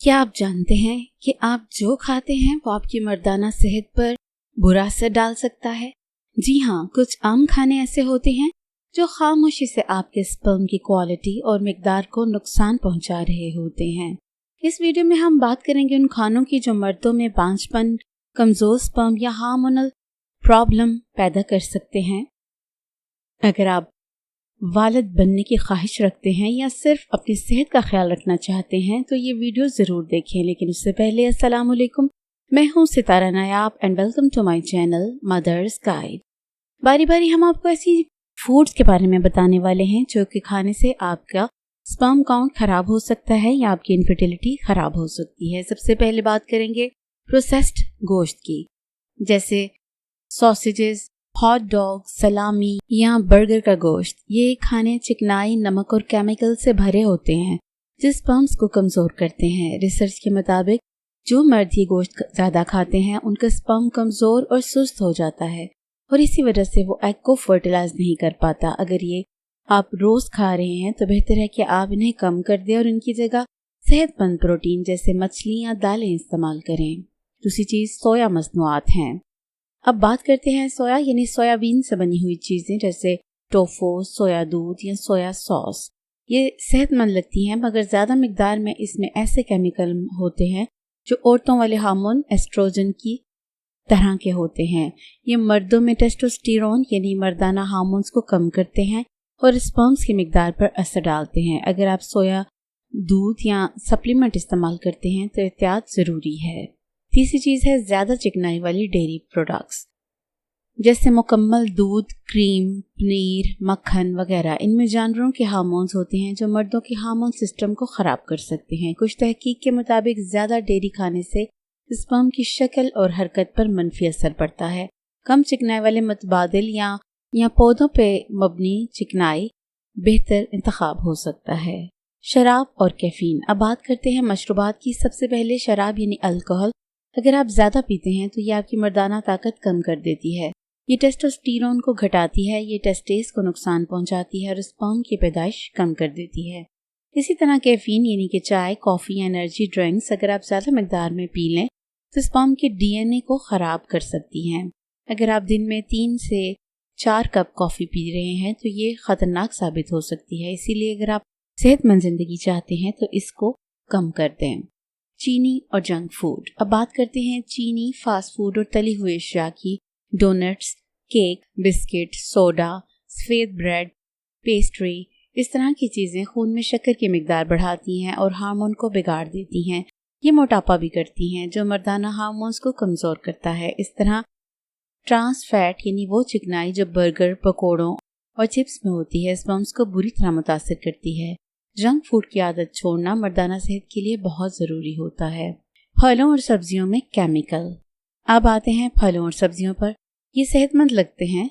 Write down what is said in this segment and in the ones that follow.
क्या आप जानते हैं कि आप जो खाते हैं वो आपकी मर्दाना सेहत पर बुरा असर डाल सकता है? जी हाँ, कुछ आम खाने ऐसे होते हैं जो खामोशी से आपके स्पर्म की क्वालिटी और मिकदार को नुकसान पहुंचा रहे होते हैं। इस वीडियो में हम बात करेंगे उन खानों की जो मर्दों में बांझपन, कमजोर स्पर्म या हार्मोनल प्रॉब्लम पैदा कर सकते हैं। अगर आप वालिद बनने की ख्वाहिश रखते हैं या सिर्फ अपनी सेहत का ख्याल रखना चाहते हैं तो ये वीडियो ज़रूर देखें। लेकिन उससे पहले अस्सलाम वालेकुम, मैं हूँ Sitara Nayab and welcome to my channel mother's guide. बारी बारी हम आपको ऐसी फूड्स के बारे में बताने वाले हैं जो कि खाने से आपका स्पर्म काउंट खराब हो सकता है या आपकी इनफर्टिलिटी खराब हो सकती है। सबसे पहले बात करेंगे प्रोसेस्ड गोश्त की, जैसे सॉसेजेस, हॉट डॉग, सलामी या बर्गर का गोश्त। ये खाने चिकनाई, नमक और केमिकल से भरे होते हैं जो स्पर्म्स को कमजोर करते हैं। रिसर्च के मुताबिक जो मर्द ये गोश्त ज्यादा खाते हैं उनका स्पर्म कमजोर और सुस्त हो जाता है और इसी वजह से वो एग को फर्टिलाइज नहीं कर पाता। अगर ये आप रोज खा रहे हैं तो बेहतर है कि आप इन्हें कम कर दें और इनकी जगह सेहतमंद प्रोटीन जैसे मछली या दालें इस्तेमाल करें। दूसरी चीज सोया मसनूआत हैं। अब बात करते हैं सोया यानी सोयाबीन से बनी हुई चीजें जैसे टोफू, सोया दूध या सोया सॉस। ये सेहतमंद लगती हैं मगर ज्यादा मिकदार में इसमें ऐसे केमिकल होते हैं जो औरतों वाले हार्मोन एस्ट्रोजन की तरह के होते हैं। ये मर्दों में टेस्टोस्टेरोन यानी मर्दाना हार्मोन्स को कम करते हैं और स्पर्म्स की मिकदार पर असर डालते हैं। अगर आप सोया दूध या सप्लीमेंट इस्तेमाल करते हैं तो एहतियात जरूरी है। तीसरी चीज है ज्यादा चिकनाई वाली डेयरी प्रोडक्ट्स जैसे मुकम्मल दूध, क्रीम, पनीर, मक्खन वगैरह। इनमें जानवरों के हार्मोन्स होते हैं जो मर्दों के हार्मोन सिस्टम को खराब कर सकते हैं। कुछ तहकीक के मुताबिक ज्यादा डेयरी खाने से स्पर्म की शक्ल और हरकत पर मनफी असर पड़ता है। कम चिकनाई वाले मुतबादिल या पौधों पे मबनी चिकनाई बेहतर इंतखाब हो सकता है। शराब और कैफीन। अब बात करते हैं मशरूबात की। सबसे पहले शराब यानी अल्कोहल। अगर आप ज्यादा पीते हैं तो ये आपकी मर्दाना ताकत कम कर देती है। ये टेस्टोस्टेरोन को घटाती है, ये टेस्टेस को नुकसान पहुंचाती है और स्पर्म की पैदाइश कम कर देती है। इसी तरह कैफीन यानी कि चाय, कॉफी या एनर्जी ड्रिंक्स अगर आप ज्यादा मिकदार में पी लें तो स्पर्म के डीएनए को खराब कर सकती हैं। अगर आप दिन में 3 से 4 कप कॉफी पी रहे हैं तो ये खतरनाक साबित हो सकती है। इसीलिए अगर आप सेहतमंद जिंदगी चाहते हैं तो इसको कम कर दें। चीनी और जंक फूड। अब बात करते हैं चीनी, फास्ट फूड और तली हुई अशिया की। डोनट्स, केक, बिस्किट, सोडा, सफेद ब्रेड, पेस्ट्री, इस तरह की चीजें खून में शक्कर की मिकदार बढ़ाती हैं और हार्मोन को बिगाड़ देती हैं। ये मोटापा भी करती हैं जो मर्दाना हार्मोन्स को कमजोर करता है। इस तरह ट्रांस फैट यानी वो चिकनाई जो बर्गर, पकौड़ों और चिप्स में होती है स्पर्म्स को बुरी तरह मुतासिर करती है। जंक फूड की आदत छोड़ना मर्दाना सेहत के लिए बहुत जरूरी होता है। फलों और सब्जियों में केमिकल। अब आते हैं फलों और सब्जियों पर। ये सेहतमंद लगते हैं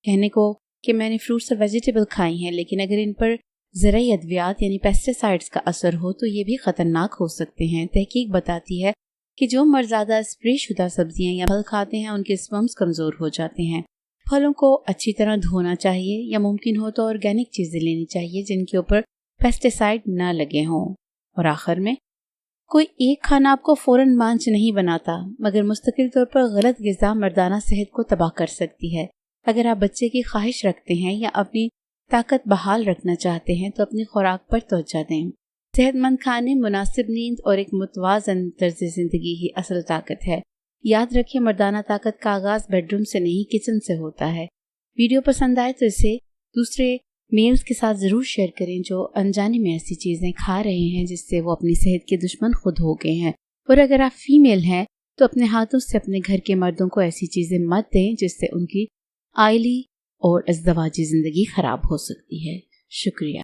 कहने को कि मैंने फ्रूट्स और वेजिटेबल खाई हैं, लेकिन अगर इन पर ज़राई अद्वियात यानी पेस्टिसाइड्स का असर हो तो ये भी खतरनाक हो सकते हैं। तहकीक बताती है कि जो मर्द ज़्यादा स्प्रे शुदा सब्जियां या फल खाते हैं उनके स्पर्म्स कमजोर हो जाते हैं। फलों को अच्छी तरह धोना चाहिए या मुमकिन हो तो ऑर्गेनिक चीजें लेनी चाहिए जिनके ऊपर पेस्टिसाइड ना लगे हों। और आखिर में, कोई एक खाना आपको फौरन मांझ नहीं बनाता मगर मुस्तकिल तौर पर गलत ग़िज़ा मर्दाना सेहत को तबाह कर सकती है। अगर आप बच्चे की ख्वाहिश रखते हैं या अपनी ताकत बहाल रखना चाहते हैं तो अपनी खुराक पर तवज्जो दें। सेहतमंद खाने, मुनासिब नींद और एक मुतवाज़न तर्ज़ ज़िंदगी ही असल ताकत है। याद रखिए, मर्दाना ताकत का आगाज़ बेडरूम से नहीं किचन से होता है। वीडियो पसंद आए तो इसे दूसरे मेल्स के साथ ज़रूर शेयर करें जो अनजाने में ऐसी चीज़ें खा रहे हैं जिससे वो अपनी सेहत के दुश्मन खुद हो गए हैं। और अगर आप फीमेल हैं तो अपने हाथों से अपने घर के मर्दों को ऐसी चीज़ें मत दें जिससे उनकी आइली और अज़दवाजी ज़िंदगी ख़राब हो सकती है। शुक्रिया।